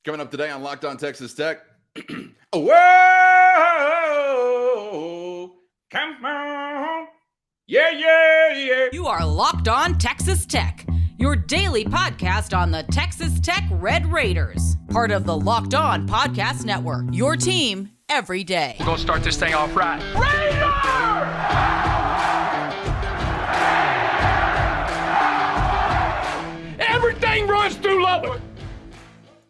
Coming up today on Locked On Texas Tech. Whoa! Come on! Yeah, yeah, yeah! You are Locked On Texas Tech, your daily podcast on the Texas Tech Red Raiders. Part of the Locked On Podcast Network, your team every day. We're going to start this thing off right. Raider! Everything runs through Lubbock.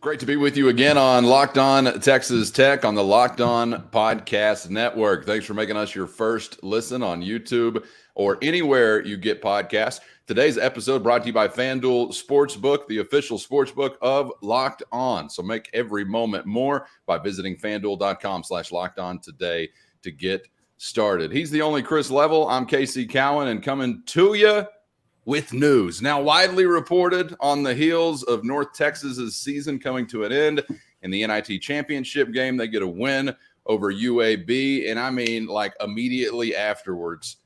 Great to be with you again on Locked On Texas Tech on the Locked On Podcast Network. Thanks for making us your first listen on YouTube or anywhere you get podcasts. Today's episode brought to you by FanDuel Sportsbook, the official sportsbook of Locked On. So make every moment more by visiting FanDuel.com/LockedOn today to get started. He's the only Chris Level. I'm Casey Cowan, and coming to you with news. Now widely reported on the heels of North Texas's season coming to an end in the NIT championship game, they get a win over UAB. And I mean, like immediately afterwards,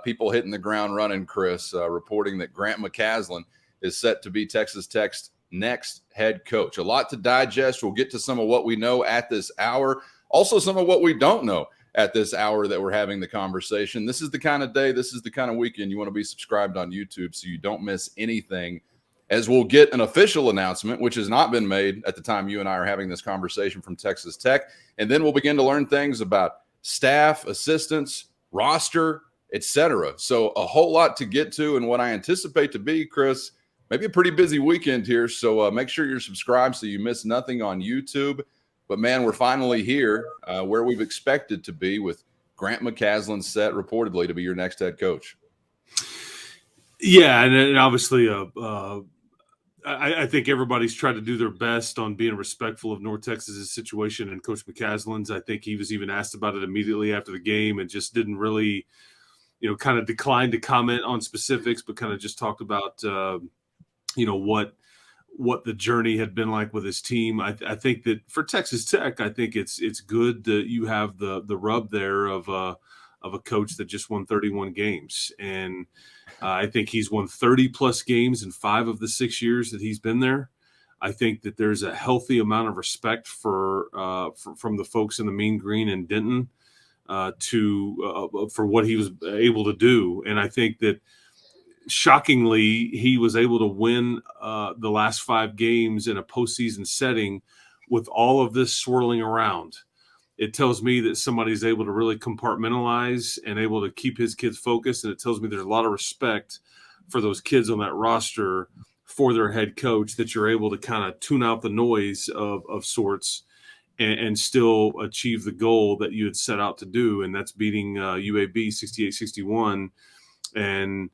people hitting the ground running, Chris, reporting that Grant McCasland is set to be Texas Tech's next head coach. A lot to digest. We'll get to some of what we know at this hour. Also some of what we don't know at this hour that we're having the conversation. This is the kind of day, this is the kind of weekend you want to be subscribed on YouTube so you don't miss anything, as we'll get an official announcement, which has not been made at the time you and I are having this conversation, from Texas Tech. And then we'll begin to learn things about staff, assistants, roster, etc. So a whole lot to get to, and what I anticipate to be, Chris, maybe a pretty busy weekend here. So make sure you're subscribed so you miss nothing on YouTube. But, man, we're finally here where we've expected to be, with Grant McCasland set reportedly to be your next head coach. Yeah, and obviously I think everybody's tried to do their best on being respectful of North Texas's situation and Coach McCasland's. I think he was even asked about it immediately after the game and just didn't really, kind of declined to comment on specifics, but kind of just talked about, what the journey had been like with his team. I think that for Texas Tech, I think it's good that you have the rub there of a coach that just won 31 games. And I think he's won 30-plus games in 5 of the 6 years that he's been there. I think that there's a healthy amount of respect from the folks in the Mean Green and Denton for what he was able to do. And I think that, shockingly, he was able to win the last 5 games in a postseason setting with all of this swirling around. It tells me that somebody's able to really compartmentalize and able to keep his kids focused. And it tells me there's a lot of respect for those kids on that roster for their head coach, that you're able to kind of tune out the noise of sorts and still achieve the goal that you had set out to do. And that's beating UAB 68-61 and,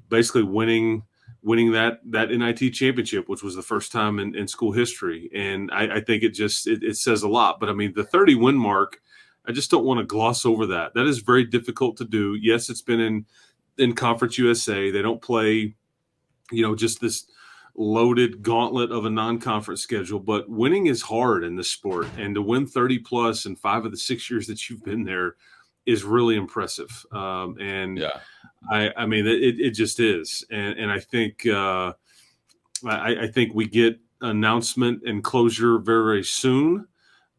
basically winning that NIT championship, which was the first time in school history. And I think it says a lot. But, I mean, the 30-win mark, I just don't want to gloss over that. That is very difficult to do. Yes, it's been in Conference USA. They don't play, just this loaded gauntlet of a non-conference schedule. But winning is hard in this sport. And to win 30-plus in 5 of the 6 years that you've been there is really impressive. Yeah. I mean, it just is. And I think I think we get announcement and closure very, very soon.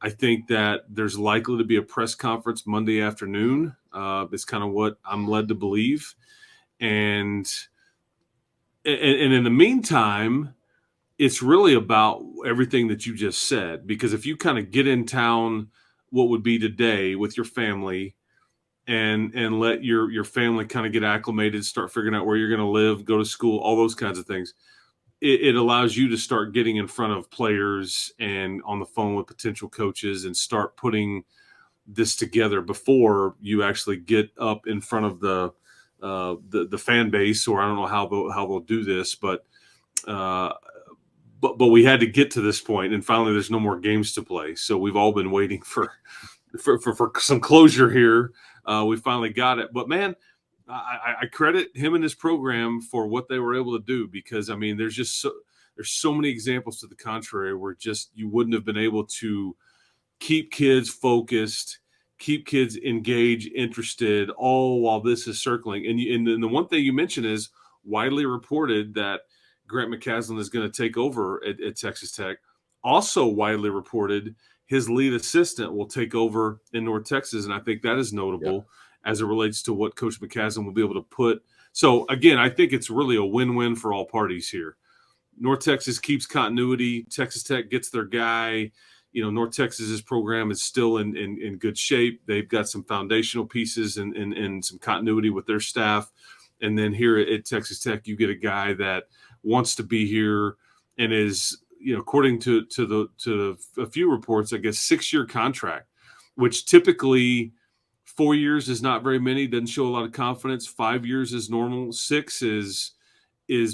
I think that there's likely to be a press conference Monday afternoon. It's kind of what I'm led to believe. And in the meantime, it's really about everything that you just said, because if you kind of get in town what would be today with your family, and let your family kind of get acclimated, start figuring out where you're going to live, go to school, all those kinds of things, it allows you to start getting in front of players and on the phone with potential coaches and start putting this together before you actually get up in front of the fan base. Or I don't know how they'll do this, but we had to get to this point, and finally there's no more games to play. So we've all been waiting for some closure here. We finally got it. But, man, I credit him and his program for what they were able to do, because, I mean, there's so many examples to the contrary where just you wouldn't have been able to keep kids focused, keep kids engaged, interested, all while this is circling. And the one thing you mentioned is widely reported that Grant McCasland is going to take over at Texas Tech. also widely reported his lead assistant will take over in North Texas, and I think that is notable as it relates to what Coach McCasland will be able to put. So, again, I think it's really a win-win for all parties here. North Texas keeps continuity. Texas Tech gets their guy. North Texas's program is still in good shape. They've got some foundational pieces and some continuity with their staff. And then here at Texas Tech, you get a guy that wants to be here and is, according to a few reports, I guess 6-year contract, which typically 4 years is not very many. Doesn't show a lot of confidence. 5 years is normal. 6 is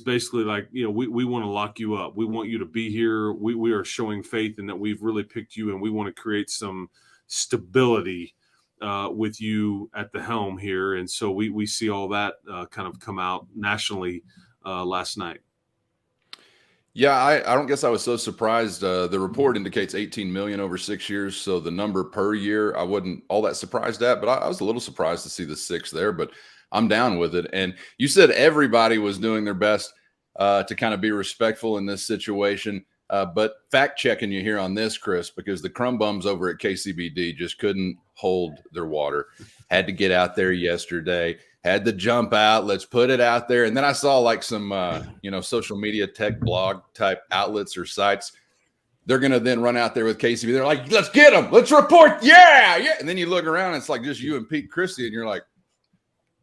basically like, we want to lock you up. We want you to be here. We are showing faith in that we've really picked you, and we want to create some stability with you at the helm here. And so we see all that kind of come out nationally last night. Yeah, I don't guess I was so surprised. The report indicates $18 million over 6 years, so the number per year I wasn't all that surprised at, but I was a little surprised to see the 6 there, but I'm down with it. And you said everybody was doing their best to kind of be respectful in this situation, but fact checking you here on this, Chris, because the crumb bums over at KCBD just couldn't hold their water. Had to get out there yesterday. Had to jump out. Let's put it out there. And then I saw like some, social media tech blog type outlets or sites. They're going to then run out there with KCB. They're like, let's get them. Let's report. Yeah. Yeah. And then you look around, and it's like just you and Pete Christie. And you're like,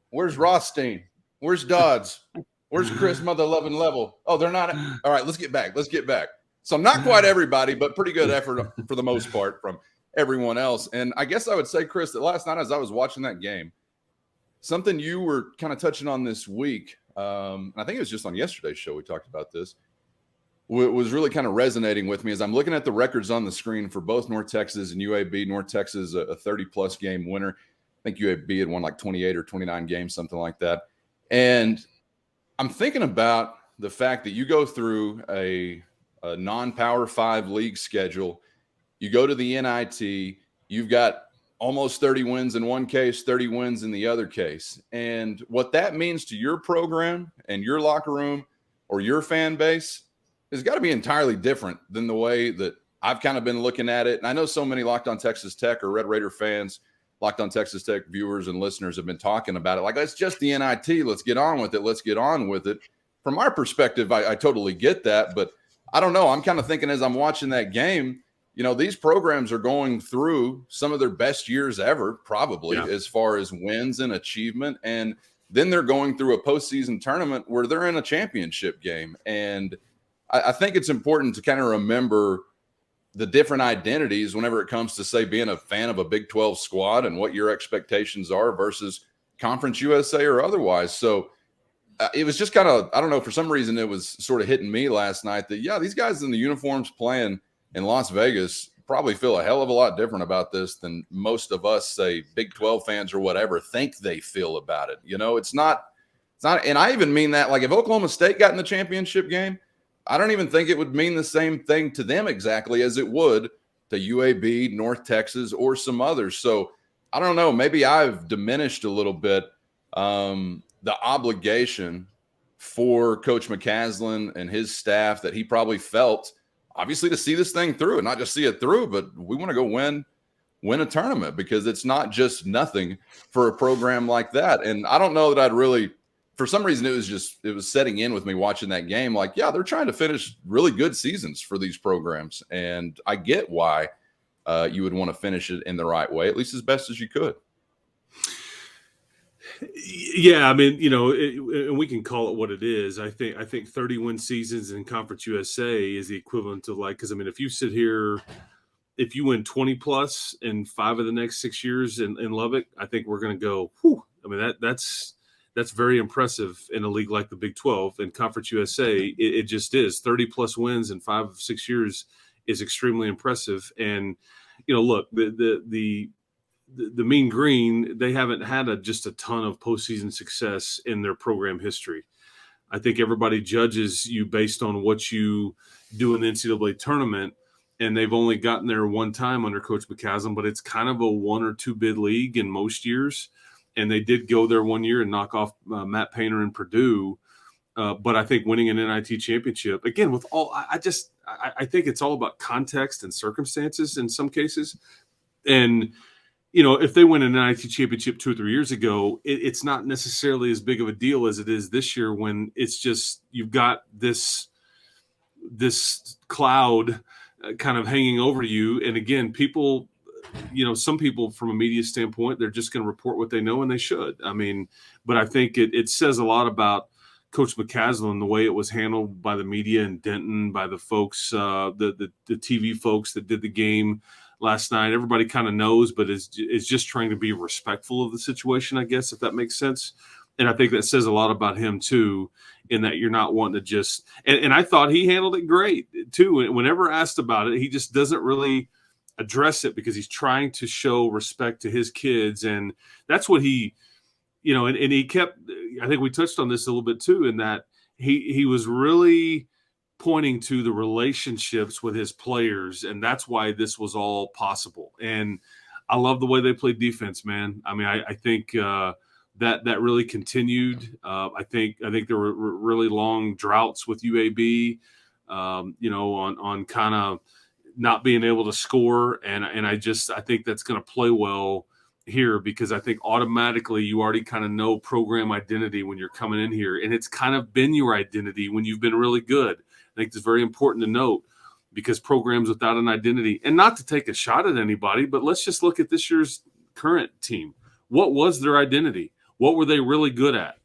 where's Rothstein? Where's Dodds? Where's Chris Mother Loving Level? Oh, they're not. All right, let's get back. So not quite everybody, but pretty good effort for the most part from everyone else. And I guess I would say, Chris, that last night as I was watching that game, something you were kind of touching on this week, I think it was just on yesterday's show we talked about this, was really kind of resonating with me as I'm looking at the records on the screen for both North Texas and UAB. North Texas, a 30-plus game winner. I think UAB had won like 28 or 29 games, something like that. And I'm thinking about the fact that you go through a non-Power 5 league schedule. You go to the NIT. You've got almost 30 wins in one case, 30 wins in the other case. And what that means to your program and your locker room or your fan base has got to be entirely different than the way that I've kind of been looking at it. And I know so many Locked On Texas Tech or Red Raider fans, Locked On Texas Tech viewers and listeners have been talking about it. Like, it's just the NIT. Let's get on with it. From our perspective, I totally get that. But I don't know. I'm kind of thinking as I'm watching that game, these programs are going through some of their best years ever, probably, as far as wins and achievement. And then they're going through a postseason tournament where they're in a championship game. And I think it's important to kind of remember the different identities whenever it comes to, say, being a fan of a Big 12 squad and what your expectations are versus Conference USA or otherwise. So it was just kind of, I don't know, for some reason it was sort of hitting me last night that, these guys in the uniforms playing in Las Vegas probably feel a hell of a lot different about this than most of us, say, Big 12 fans or whatever, think they feel about it. It's not, and I even mean that, like, if Oklahoma State got in the championship game, I don't even think it would mean the same thing to them exactly as it would to UAB, North Texas, or some others. So I don't know, maybe I've diminished a little bit the obligation for Coach McCasland and his staff that he probably felt, obviously, to see this thing through, and not just see it through, but we want to go win a tournament, because it's not just nothing for a program like that. And I don't know that I'd really, for some reason, it was setting in with me watching that game. Like, they're trying to finish really good seasons for these programs. And I get why you would want to finish it in the right way, at least as best as you could. Yeah, I mean, and we can call it what it is. I think 30-win seasons in Conference USA is the equivalent to, like, because, I mean, if you sit here, if you win 20-plus in 5 of the next 6 years in Lubbock, I think we're going to go, whew. I mean, that's very impressive in a league like the Big 12. In Conference USA, it just is. 30-plus wins in 5 of 6 years is extremely impressive. And, look, the Mean Green, they haven't had just a ton of postseason success in their program history. I think everybody judges you based on what you do in the NCAA tournament, and they've only gotten there one time under Coach McCasland, but it's kind of a 1 or 2 bid league in most years. And they did go there one year and knock off Matt Painter and Purdue. But I think winning an NIT championship, again, with all, I think it's all about context and circumstances in some cases. And, if they win an NIT championship 2 or 3 years ago, it's not necessarily as big of a deal as it is this year, when it's just, you've got this cloud kind of hanging over you. And again, people, some people from a media standpoint, they're just going to report what they know, and they should. I mean, but I think it says a lot about Coach McCasland, the way it was handled by the media in Denton, by the folks, the TV folks that did the game last night. Everybody kind of knows, but is just trying to be respectful of the situation, I guess, if that makes sense. And I think that says a lot about him too, in that you're not wanting to just, and I thought he handled it great too. Whenever asked about it, he just doesn't really address it, because he's trying to show respect to his kids. And that's what he, and he kept, I think we touched on this a little bit too, in that he was really pointing to the relationships with his players, and that's why this was all possible. And I love the way they played defense, man. I mean, I think that really continued. I think there were really long droughts with UAB, on kind of not being able to score, and I think that's going to play well here, because I think automatically you already kind of know program identity when you're coming in here, and it's kind of been your identity when you've been really good. I think it's very important to note, because programs without an identity, and not to take a shot at anybody, but let's just look at this year's current team. What was their identity? What were they really good at?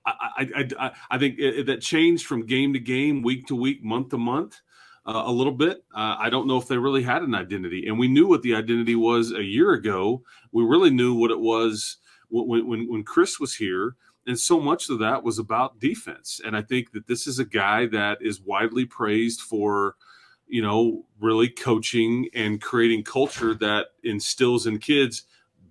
I think that changed from game to game, week to week, month to month, a little bit. I don't know if they really had an identity, and we knew what the identity was a year ago. We really knew what it was when Chris was here. And so much of that was about defense. And I think that this is a guy that is widely praised for, really coaching and creating culture that instills in kids,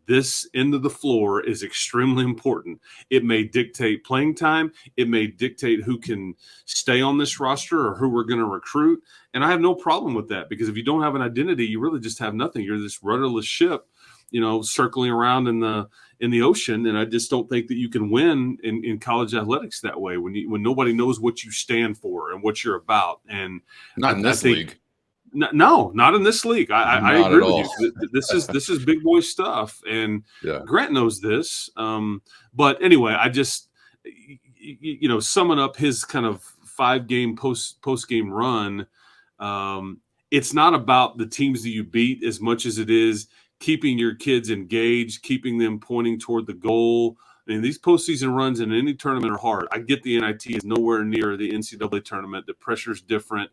this end of the floor is extremely important. It may dictate playing time. It may dictate who can stay on this roster or who we're going to recruit. And I have no problem with that, because if you don't have an identity, you really just have nothing. You're this rudderless ship, circling around in the ocean. And I just don't think that you can win in college athletics that way, when nobody knows what you stand for and what you're about. And not in this league. No, not in this league. I agree with you. This is big boy stuff, and Grant knows this. But anyway, I just, summing up his kind of 5-game post game run, it's not about the teams that you beat as much as it is keeping your kids engaged, keeping them pointing toward the goal. I mean, these postseason runs in any tournament are hard. I get the NIT is nowhere near the NCAA tournament. The pressure's different,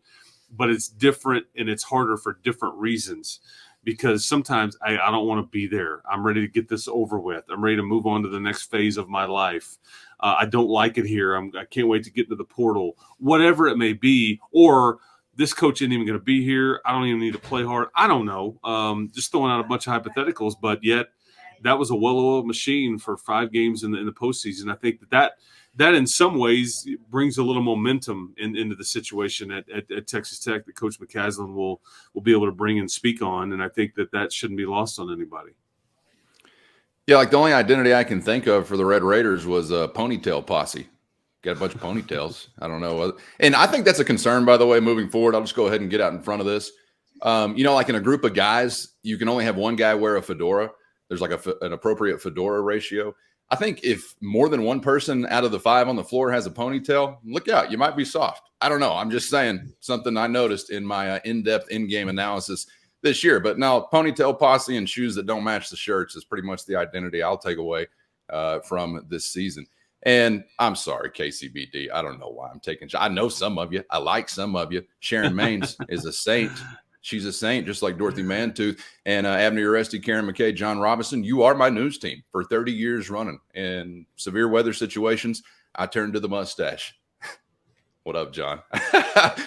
but it's different, and it's harder for different reasons, because sometimes I don't want to be there. I'm ready to get this over with. I'm ready to move on to the next phase of my life. I don't like it here. I can't wait to get into the portal, whatever it may be. Or this coach isn't even going to be here. I don't even need to play hard. I don't know. Just throwing out a bunch of hypotheticals, but yet that was a well-oiled machine for 5 games in the postseason. I think that in some ways brings a little momentum into the situation at Texas Tech that Coach McCasland will be able to bring and speak on. And I think that shouldn't be lost on anybody. Yeah, like the only identity I can think of for the Red Raiders was a ponytail posse. Got a bunch of ponytails. I don't know. And I think that's a concern, by the way, moving forward. I'll just go ahead and get out in front of this. Like in a group of guys, you can only have one guy wear a fedora. There's like an appropriate fedora ratio. I think if more than one person out of the 5 on the floor has a ponytail, look out. You might be soft. I don't know. I'm just saying something I noticed in my in-depth in-game analysis this year. But now ponytail posse and shoes that don't match the shirts is pretty much the identity I'll take away from this season. And I'm sorry, KCBD. I don't know why I'm taking – I know some of you. I like some of you. Sharon Maines is a saint. She's a saint, just like Dorothy Mantooth and Abner Uresti, Karen McKay, John Robinson. You are my news team for 30 years running. In severe weather situations, I turn to the mustache. What up, John?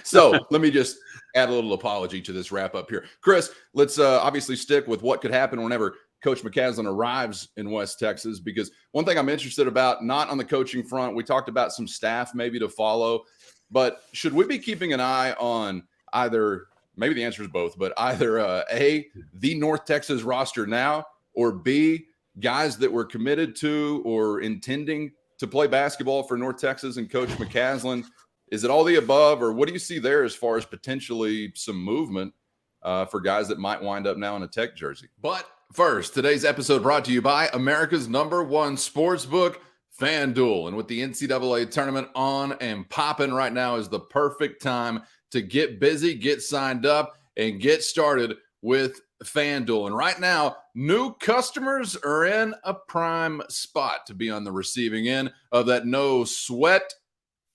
So let me just add a little apology to this wrap up here. Chris, let's obviously stick with what could happen whenever Coach McCasland arrives in West Texas, because one thing I'm interested about, not on the coaching front, we talked about some staff maybe to follow, but should we be keeping an eye on either – maybe the answer is both, but either A, the North Texas roster now, or B, guys that were committed to or intending to play basketball for North Texas and Coach McCasland. Is it all the above, or what do you see there as far as potentially some movement for guys that might wind up now in a Tech jersey? But first, today's episode brought to you by America's #1 sportsbook, FanDuel. And with the NCAA tournament on and popping right now is the perfect time to get busy, get signed up, and get started with FanDuel. And right now, new customers are in a prime spot to be on the receiving end of that no sweat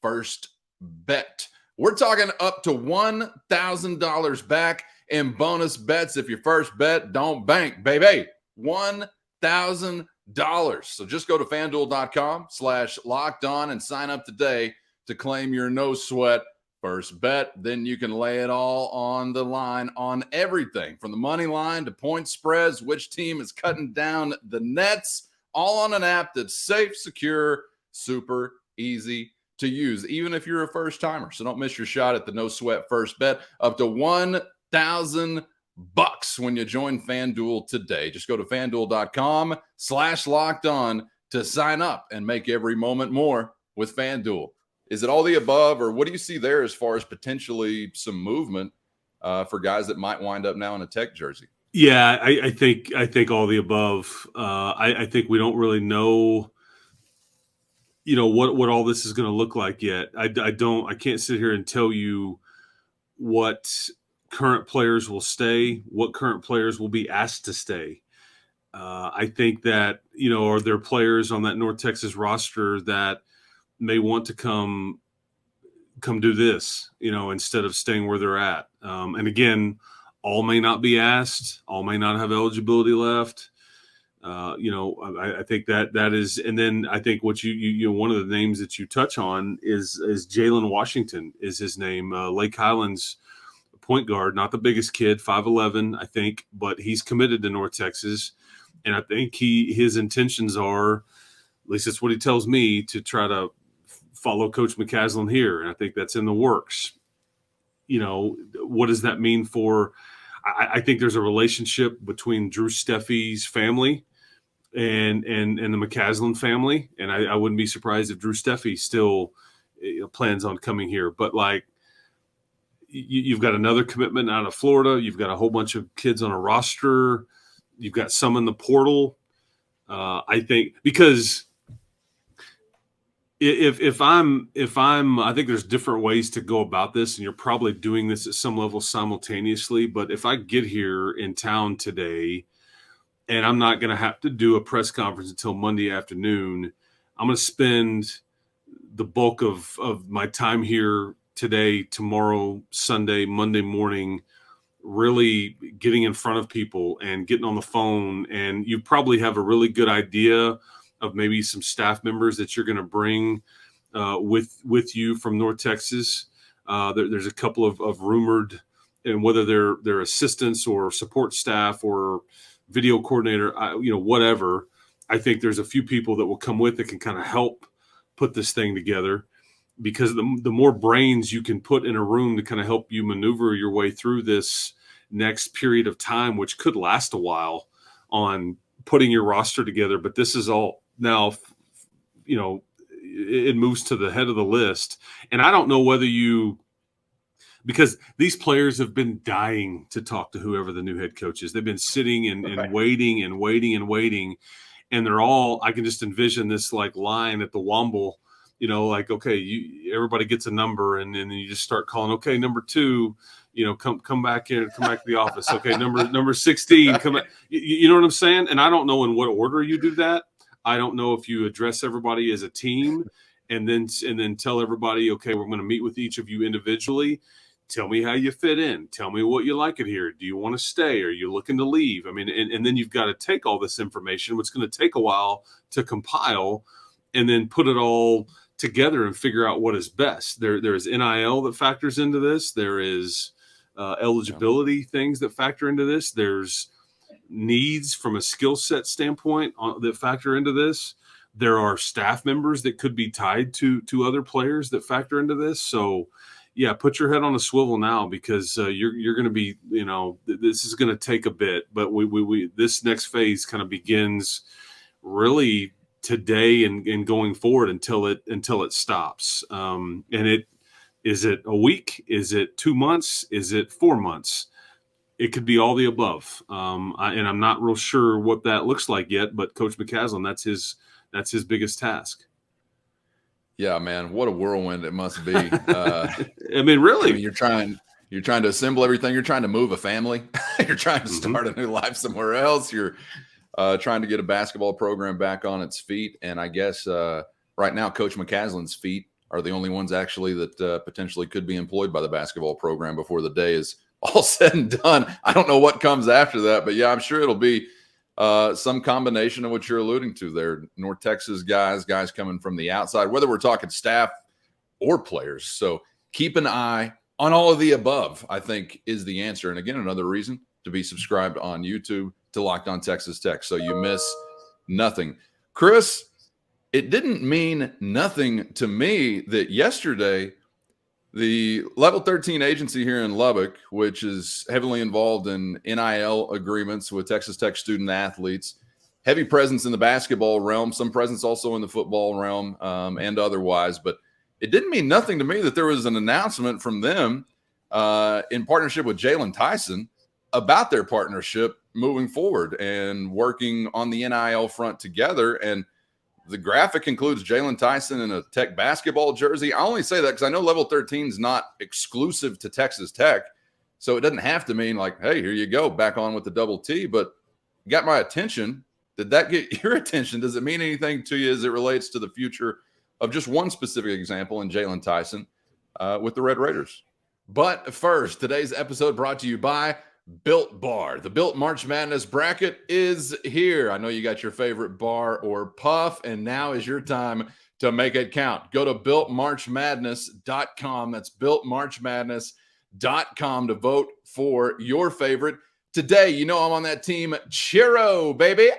first bet. We're talking up to $1,000 back in bonus bets if your first bet don't bank, baby. $1,000. So just go to FanDuel.com/lockedon and sign up today to claim your no sweat first bet. Then you can lay it all on the line on everything from the money line to point spreads, which team is cutting down the nets, all on an app that's safe, secure, super easy to use, even if you're a first timer. So don't miss your shot at the no sweat first bet up to $1,000 when you join FanDuel today. Just go to FanDuel.com/lockedon to sign up and make every moment more with FanDuel. Is it all the above, or what do you see there as far as potentially some movement for guys that might wind up now in a Tech jersey? Yeah, I think all the above. I think we don't really know, what all this is going to look like yet. I can't sit here and tell you what current players will stay, what current players will be asked to stay. I think that, are there players on that North Texas roster that may want to come do this, instead of staying where they're at. And again, all may not be asked, all may not have eligibility left. I think that is, and then I think what you one of the names that you touch on is Jalen Washington is his name, Lake Highlands point guard, not the biggest kid, 5'11", I think, but he's committed to North Texas. And I think his intentions are, at least that's what he tells me, to try to follow Coach McCasland here. And I think that's in the works. What does that mean for, I think there's a relationship between Drew Steffi's family and the McCasland family. And I wouldn't be surprised if Drew Steffi still plans on coming here. But you've got another commitment out of Florida. You've got a whole bunch of kids on a roster. You've got some in the portal. I think because if I'm, I think there's different ways to go about this, and you're probably doing this at some level simultaneously. But if I get here in town today and I'm not going to have to do a press conference until Monday afternoon, I'm going to spend the bulk of my time here today, tomorrow, Sunday, Monday morning, really getting in front of people and getting on the phone. And you probably have a really good idea of maybe some staff members that you're going to bring with you from North Texas. There's a couple of rumored, and whether they're assistants or support staff or video coordinator, whatever. I think there's a few people that will come with that can kind of help put this thing together, because the more brains you can put in a room to kind of help you maneuver your way through this next period of time, which could last a while on putting your roster together. But this is all now, it moves to the head of the list. And I don't know whether because these players have been dying to talk to whoever the new head coach is. They've been sitting and waiting and waiting and waiting. And they're all, I can just envision this line at the Womble, okay, everybody gets a number, and then you just start calling, okay, number 2, come back here, come back to the office. Okay, number 16, come back. You know what I'm saying? And I don't know in what order you do that. I don't know if you address everybody as a team and then tell everybody, okay, we're going to meet with each of you individually. Tell me how you fit in. Tell me what you like it here. Do you want to stay? Are you looking to leave? I mean, and then you've got to take all this information, which is going to take a while to compile, and then put it all together and figure out what is best. There's NIL that factors into this. There is eligibility things that factor into this. There's needs from a skill set standpoint that factor into this. There are staff members that could be tied to other players that factor into this. So, yeah, put your head on a swivel now, because you're going to be, this is going to take a bit. But we this next phase kind of begins really today and going forward until it stops. And is it a week? Is it 2 months? Is it 4 months? It could be all the above. And I'm not real sure what that looks like yet, but Coach McCasland, that's his biggest task. Yeah, man, what a whirlwind it must be. I mean, really, you're trying to assemble everything. You're trying to move a family. You're trying to start a new life somewhere else. You're trying to get a basketball program back on its feet. And I guess right now, Coach McCasland's feet are the only ones actually that potentially could be employed by the basketball program before the day is all said and done. I don't know what comes after that, but yeah, I'm sure it'll be some combination of what you're alluding to there. North Texas guys coming from the outside, whether we're talking staff or players. So keep an eye on all of the above, I think, is the answer. And again, another reason to be subscribed on YouTube to Locked On Texas Tech, so you miss nothing. Chris, it didn't mean nothing to me that yesterday the Level 13 agency here in Lubbock, which is heavily involved in NIL agreements with Texas Tech student athletes, heavy presence in the basketball realm, some presence also in the football realm and otherwise. But it didn't mean nothing to me that there was an announcement from them in partnership with Jalen Tyson about their partnership moving forward and working on the NIL front together. And the graphic includes Jalen Tyson in a Tech basketball jersey. I only say that because I know Level 13 is not exclusive to Texas Tech. So it doesn't have to mean like, hey, here you go, back on with the double T. But it got my attention. Did that get your attention? Does it mean anything to you as it relates to the future of just one specific example in Jalen Tyson with the Red Raiders? But first, today's episode brought to you by Built Bar. The Built March Madness bracket is here. I know you got your favorite bar or puff, and now is your time to make it count. Go to BuiltMarchMadness.com. That's BuiltMarchMadness.com to vote for your favorite. Today, you know I'm on that team Churro, baby.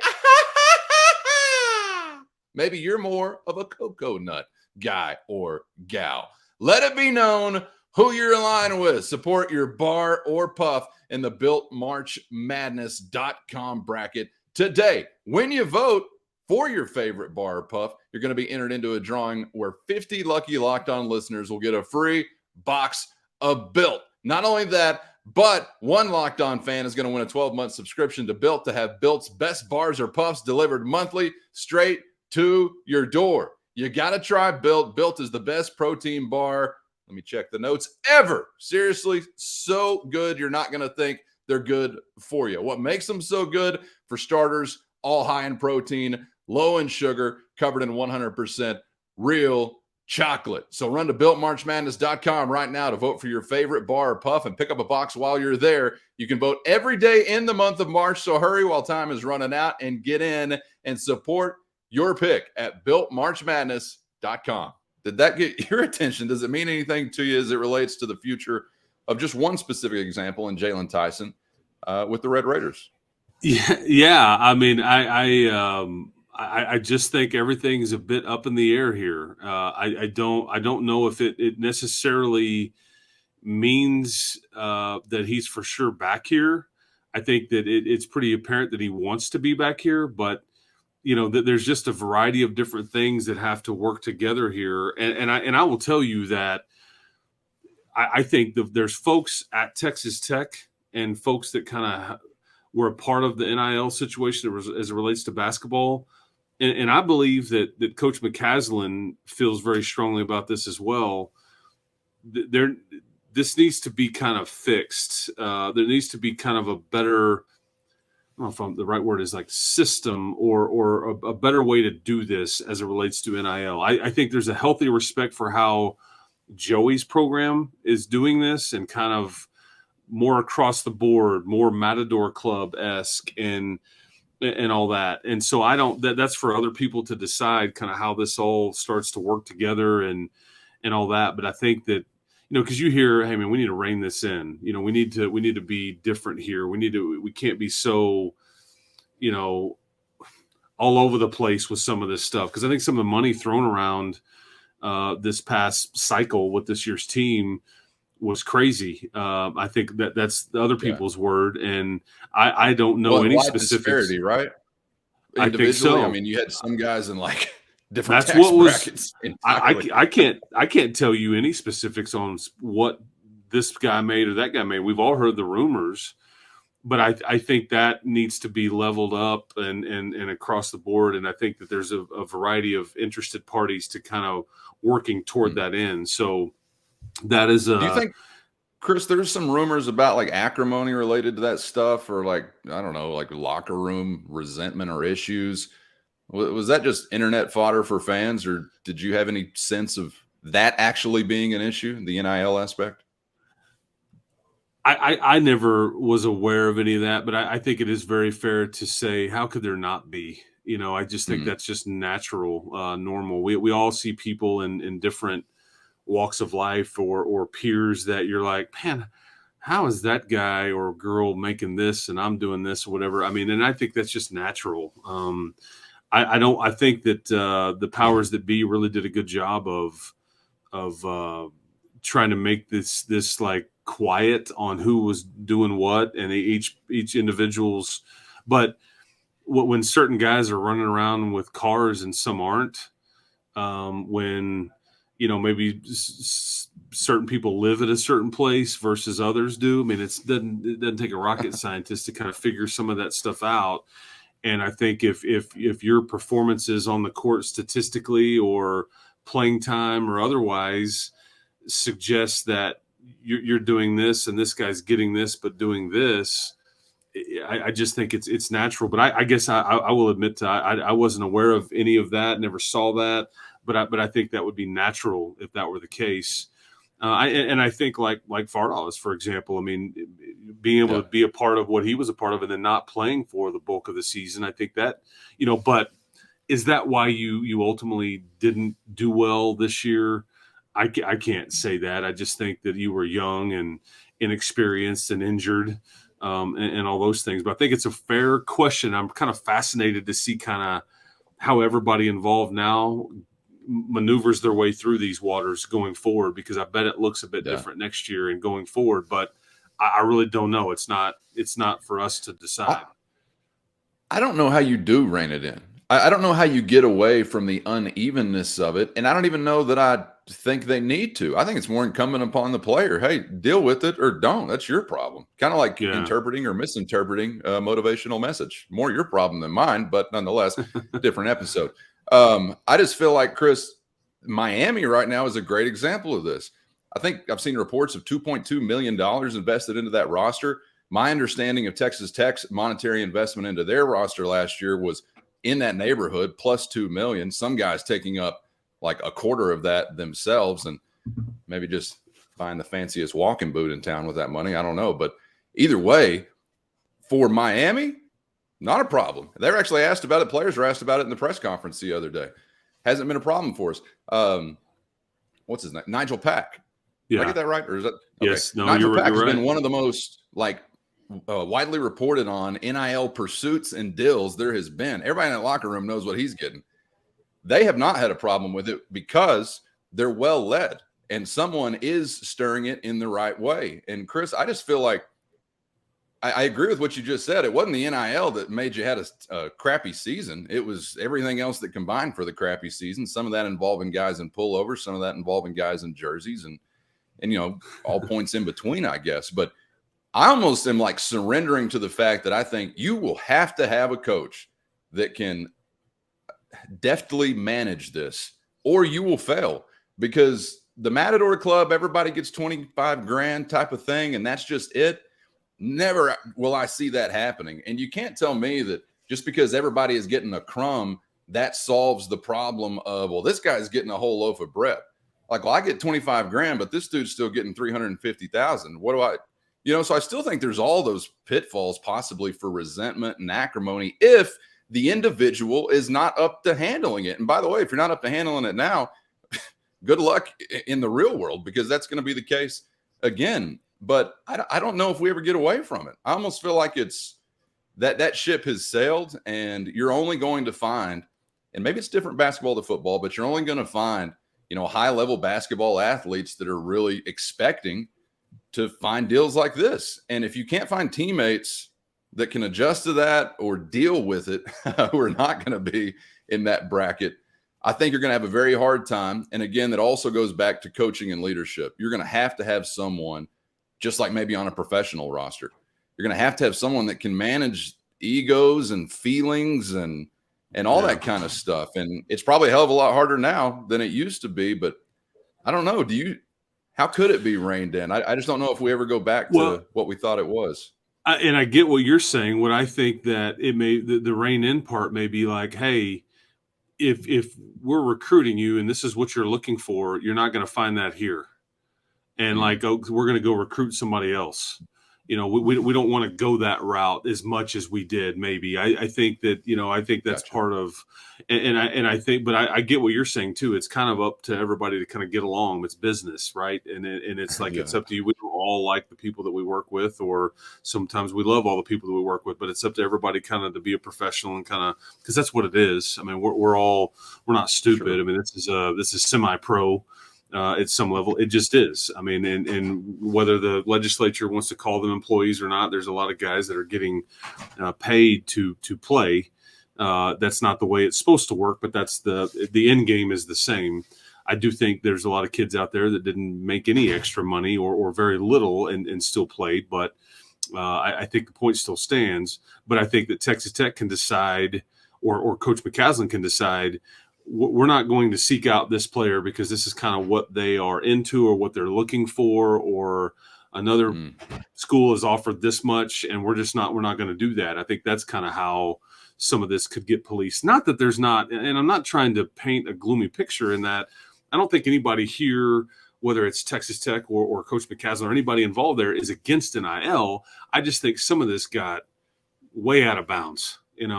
Maybe you're more of a cocoa nut guy or gal. Let it be known who you're aligned with. Support your bar or puff in the BuiltMarchMadness.com bracket today. When you vote for your favorite bar or puff, you're going to be entered into a drawing where 50 lucky Locked On listeners will get a free box of Built. Not only that, but one Locked On fan is going to win a 12-month subscription to Built to have Built's best bars or puffs delivered monthly straight to your door. You got to try Built. Built is the best protein bar. Let me check the notes ever. Seriously, so good. You're not going to think they're good for you. What makes them so good? For starters, all high in protein, low in sugar, covered in 100% real chocolate. So run to BuiltMarchMadness.com right now to vote for your favorite bar or puff and pick up a box while you're there. You can vote every day in the month of March, so hurry while time is running out and get in and support your pick at BuiltMarchMadness.com. Did that get your attention? Does it mean anything to you as it relates to the future of just one specific example in Jalen Tyson with the Red Raiders? Yeah. I mean, I just think everything's a bit up in the air here. I don't know if it necessarily means that he's for sure back here. I think that it's pretty apparent that he wants to be back here, but you know, there's just a variety of different things that have to work together here. And I will tell you that I think there's folks at Texas Tech and folks that kind of were a part of the NIL situation as it relates to basketball. And I believe that Coach McCasland feels very strongly about this as well. This needs to be kind of fixed. There needs to be kind of a better, I don't know if the right word is like system or a better way to do this as it relates to NIL. I think there's a healthy respect for how Joey's program is doing this and kind of more across the board, more Matador Club-esque and all that. And so that's for other people to decide kind of how this all starts to work together and all that. But I think that, you know, because you hear, hey man, we need to rein this in. You know, we need to be different here. We can't be so, you know, all over the place with some of this stuff. Because I think some of the money thrown around this past cycle with this year's team was crazy. I think that's the other people's word, and I don't know any specifics. Disparity, right? individually? so. I mean, you had some guys in like different That's tax what was. brackets entirely. I can't tell you any specifics on what this guy made or that guy made. We've all heard the rumors, but I think that needs to be leveled up and across the board. And I think that there's a variety of interested parties to kind of working toward that end. So that is Do you think, Chris, there's some rumors about like acrimony related to that stuff, or like, I don't know, like locker room resentment or issues? Was that just internet fodder for fans, or did you have any sense of that actually being an issue, the NIL aspect? I never was aware of any of that, but I think it is very fair to say, how could there not be? You know, I just think that's just natural, normal. We all see people in different walks of life or peers that you're like, man, how is that guy or girl making this and I'm doing this or whatever? I mean, and I think that's just natural. I think that the powers that be really did a good job of trying to make this like quiet on who was doing what and each individual's. But when certain guys are running around with cars and some aren't, when maybe certain people live at a certain place versus others do. I mean, it doesn't take a rocket scientist to kind of figure some of that stuff out. And I think if your performances on the court statistically or playing time or otherwise suggests that you're doing this and this guy's getting this but doing this, I just think it's natural. But I guess I will admit I wasn't aware of any of that, never saw that. But I think that would be natural if that were the case. I think like Fardaws, for example, I mean, being able to be a part of what he was a part of and then not playing for the bulk of the season, I think that, but is that why you ultimately didn't do well this year? I can't say that. I just think that you were young and inexperienced and injured and all those things. But I think it's a fair question. I'm kind of fascinated to see kind of how everybody involved now maneuvers their way through these waters going forward, because I bet it looks a bit different next year and going forward. But I really don't know. It's not for us to decide. I don't know how you do rein it in. I don't know how you get away from the unevenness of it. And I don't even know that I think they need to. I think it's more incumbent upon the player. Hey, deal with it or don't. That's your problem. Kind of like interpreting or misinterpreting a motivational message. More your problem than mine, but nonetheless, different episode. I just feel like, Chris, Miami right now is a great example of this. I think I've seen reports of $2.2 million invested into that roster. My understanding of Texas Tech's monetary investment into their roster last year was in that neighborhood, plus $2 million. Some guys taking up like a quarter of that themselves and maybe just buying the fanciest walking boot in town with that money. I don't know. But either way, for Miami, not a problem. They were actually asked about it. Players were asked about it in the press conference the other day. Hasn't been a problem for us. What's his name? Nigel Pack. Did I get that right? Or is that okay? Yes? No, Nigel Pack has right. been one of the most widely reported on NIL pursuits and deals there has been. Everybody in that locker room knows what he's getting. They have not had a problem with it because they're well led and someone is stirring it in the right way. And Chris, I just feel like I agree with what you just said. It wasn't the NIL that made you had a crappy season. It was everything else that combined for the crappy season. Some of that involving guys in pullovers, some of that involving guys in jerseys, and all points in between, I guess. But I almost am like surrendering to the fact that I think you will have to have a coach that can deftly manage this, or you will fail, because the Matador Club, everybody gets 25 grand type of thing, and that's just it. Never will I see that happening. And you can't tell me that just because everybody is getting a crumb, that solves the problem of, well, this guy's getting a whole loaf of bread. Like, well, I get 25 grand, but this dude's still getting 350,000. What do I, so I still think there's all those pitfalls possibly for resentment and acrimony if the individual is not up to handling it. And by the way, if you're not up to handling it now, good luck in the real world, because that's going to be the case again. But I don't know if we ever get away from it. I almost feel like it's that ship has sailed, and you're only going to find, and maybe it's different basketball to football, but you're only going to find, high-level basketball athletes that are really expecting to find deals like this. And if you can't find teammates, that can adjust to that or deal with it who are not going to be in that bracket, I think you're going to have a very hard time. And again, that also goes back to coaching and leadership. You're going to have someone, just like maybe on a professional roster, you're going to have someone that can manage egos and feelings and all that kind of stuff. And it's probably a hell of a lot harder now than it used to be, but I don't know. How could it be reined in? I just don't know if we ever go back to what we thought it was. And I get what you're saying. What I think that it may, the rein in part may be like, hey, if we're recruiting you and this is what you're looking for, you're not going to find that here. And like, we're going to go recruit somebody else. We don't want to go that route as much as we did. Maybe I think that, I think that's part of, and I think, but I get what you're saying too. It's kind of up to everybody to kind of get along. It's business, right? And it's like, it's up to you. We don't all like the people that we work with, or sometimes we love all the people that we work with, but it's up to everybody kind of to be a professional and kind of, because that's what it is. I mean, we're not stupid. Sure. I mean, this is semi-pro. At some level, it just is. I mean, and whether the legislature wants to call them employees or not, there's a lot of guys that are getting paid to play. That's not the way it's supposed to work, but that's the end game is the same. I do think there's a lot of kids out there that didn't make any extra money or very little and still played, but I think the point still stands. But I think that Texas Tech can decide, or Coach McCasland can decide, we're not going to seek out this player because this is kind of what they are into or what they're looking for, or another school has offered this much and we're not going to do that. I think that's kind of how some of this could get policed. Not that there's not, and I'm not trying to paint a gloomy picture in that. I don't think anybody here, whether it's Texas Tech or Coach McCasland or anybody involved there, is against NIL. I just think some of this got way out of bounds, and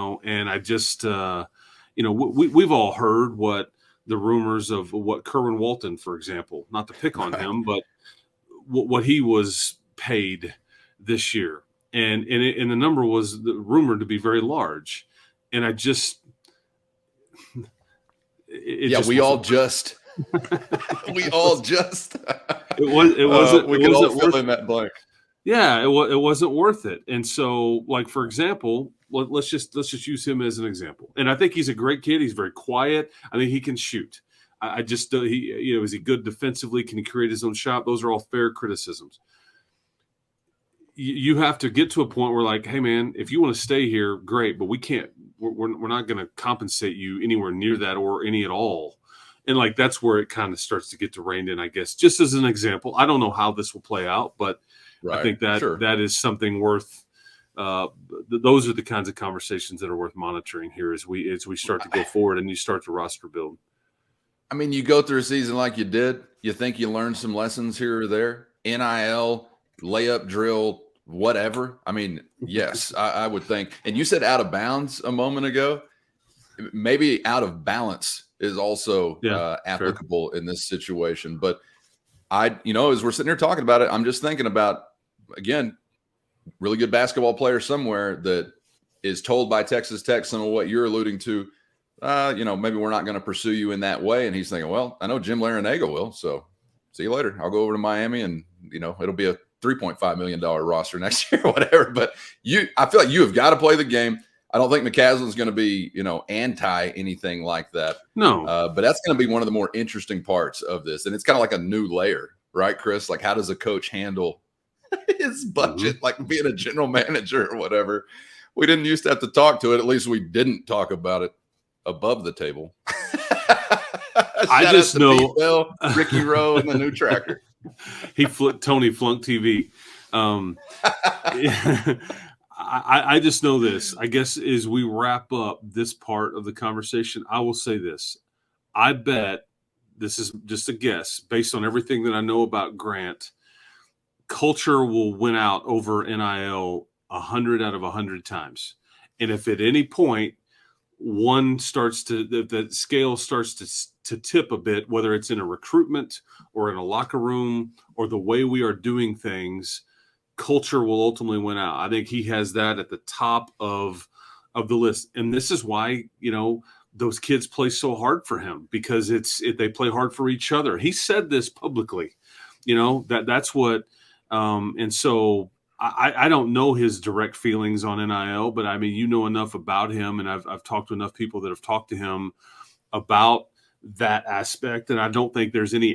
I just, we've all heard what the rumors of what Kerwin Walton, for example, not to pick on him, but what he was paid this year. And the number was rumored to be very large. And I just, it wasn't fill in that blank. Yeah, it wasn't worth it. And so, like, for example, let's just use him as an example. And I think he's a great kid. He's very quiet. I think he can shoot. I just is he good defensively? Can he create his own shot? Those are all fair criticisms. You have to get to a point where, like, hey man, if you want to stay here, great, but we can't. We're not going to compensate you anywhere near that or any at all. And like that's where it kind of starts to get to rein in, I guess. Just as an example, I don't know how this will play out, but I think that that is something worth. Those are the kinds of conversations that are worth monitoring here as we start to go forward and you start to roster build. I mean, you go through a season like you did. You think you learned some lessons here or there? NIL, layup drill, whatever. I mean, yes, I would think. And you said out of bounds a moment ago. Maybe out of balance is also applicable in this situation. But as we're sitting here talking about it, I'm just thinking about, again, really good basketball player somewhere that is told by Texas Tech some of what you're alluding to. Maybe we're not going to pursue you in that way. And he's thinking, well, I know Jim Larinaga will. So see you later. I'll go over to Miami and, it'll be a $3.5 million roster next year or whatever. But I feel like you have got to play the game. I don't think McCasland's going to be, anti anything like that. No. But that's going to be one of the more interesting parts of this. And it's kind of like a new layer, right, Chris? Like, how does a coach handle his budget, like being a general manager or whatever? We didn't used to have to talk to it. At least we didn't talk about it above the table. I just know Bell, Ricky Rowe, and the new tracker. Tony flunked TV. I just know this. I guess as we wrap up this part of the conversation, I will say this. I bet, this is just a guess, based on everything that I know about Grant, culture will win out over NIL 100 out of 100 times. And if at any point the scale starts to tip a bit, whether it's in a recruitment or in a locker room or the way we are doing things, culture will ultimately win out. I think he has that at the top of the list. And this is why, those kids play so hard for him, because they play hard for each other. He said this publicly, that's what, and so I don't know his direct feelings on NIL, but I mean, you know enough about him, and I've talked to enough people that have talked to him about that aspect, and I don't think there's any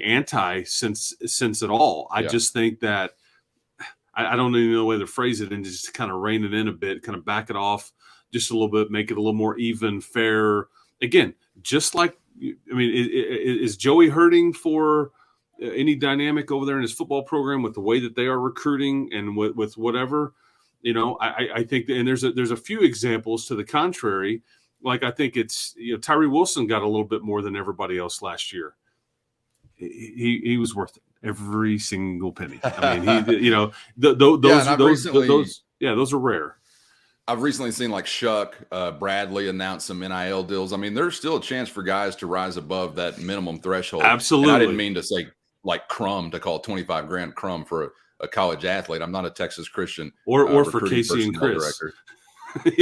sense at all. I just think that I don't even know the way to phrase it, and just kind of rein it in a bit, kind of back it off just a little bit, make it a little more even, fair. Again, just like, I mean, is Joey hurting for any dynamic over there in his football program with the way that they are recruiting and with whatever? You know, I think, and there's a few examples to the contrary. Like, I think it's, Tyree Wilson got a little bit more than everybody else last year. He was worth it, every single penny. I mean, those are rare. I've recently seen like Shuck Bradley announce some NIL deals. I mean, there's still a chance for guys to rise above that minimum threshold. Absolutely. And I didn't mean to say like crumb, to call $25,000 crumb for a college athlete. I'm not a Texas Christian or for Casey and Chris. Director.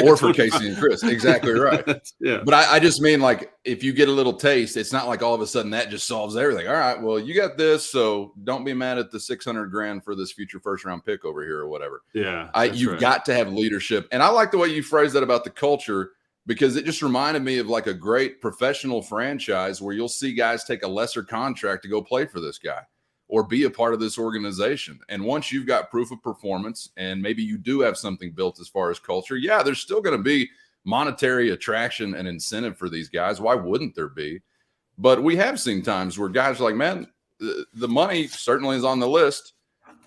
Or for Casey and Chris. Exactly right. Yeah. But I just mean, like, if you get a little taste, it's not like all of a sudden that just solves everything. All right, well, you got this, so don't be mad at the $600,000 for this future first round pick over here or whatever. Yeah. You've got to have leadership. And I like the way you phrased that about the culture, because it just reminded me of like a great professional franchise where you'll see guys take a lesser contract to go play for this guy or be a part of this organization. And once you've got proof of performance and maybe you do have something built as far as culture, yeah, there's still going to be monetary attraction and incentive for these guys. Why wouldn't there be? But we have seen times where guys are like, man, the money certainly is on the list,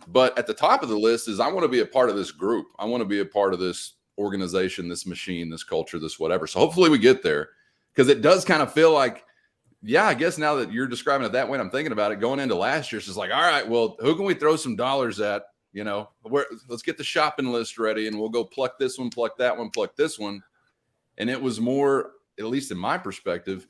but at the top of the list is I want to be a part of this group. I want to be a part of this organization, this machine, this culture, this whatever. So hopefully we get there, because it does kind of feel like, yeah, I guess now that you're describing it that way, I'm thinking about it going into last year. It's just like, all right, well, who can we throw some dollars at? Let's get the shopping list ready and we'll go pluck this one, pluck that one, pluck this one. And it was more, at least in my perspective,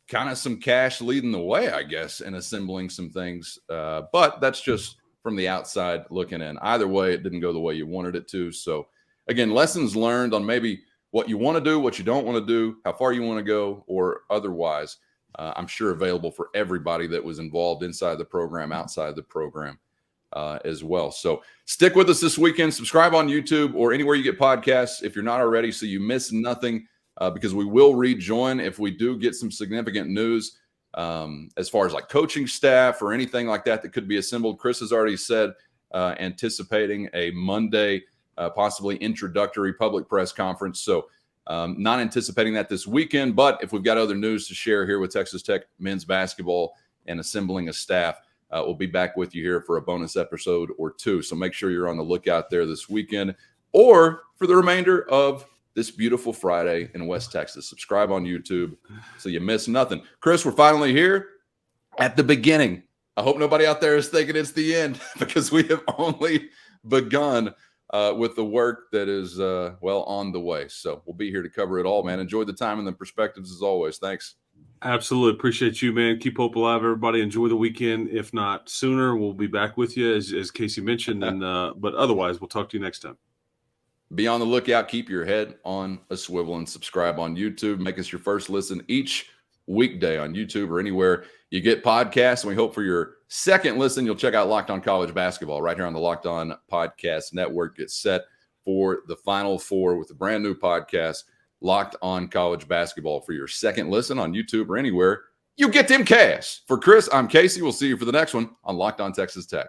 kind of some cash leading the way, I guess, and assembling some things. But that's just from the outside looking in. Either way, it didn't go the way you wanted it to. So again, lessons learned on maybe what you want to do, what you don't want to do, how far you want to go, or otherwise. I'm sure available for everybody that was involved inside the program, outside the program as well. So stick with us this weekend. Subscribe on YouTube or anywhere you get podcasts if you're not already, so you miss nothing, because we will rejoin if we do get some significant news as far as like coaching staff or anything like that could be assembled. Chris has already said anticipating a Monday, possibly introductory public press conference. So not anticipating that this weekend, but if we've got other news to share here with Texas Tech men's basketball and assembling a staff, we'll be back with you here for a bonus episode or two. So make sure you're on the lookout there this weekend or for the remainder of this beautiful Friday in West Texas. Subscribe on YouTube so you miss nothing. Chris, we're finally here at the beginning. I hope nobody out there is thinking it's the end, because we have only begun with the work that is, on the way. So we'll be here to cover it all, man. Enjoy the time and the perspectives as always. Thanks. Absolutely. Appreciate you, man. Keep hope alive, everybody. Enjoy the weekend. If not sooner, we'll be back with you, as Casey mentioned. And but otherwise, we'll talk to you next time. Be on the lookout. Keep your head on a swivel and subscribe on YouTube. Make us your first listen each weekday on YouTube or anywhere you get podcasts. And we hope for your second listen, you'll check out Locked On College Basketball right here on the Locked On Podcast Network. Get set for the Final Four with a brand new podcast, Locked On College Basketball, for your second listen on YouTube or anywhere you get them casts. For Chris, I'm Casey. We'll see you for the next one on Locked On Texas Tech.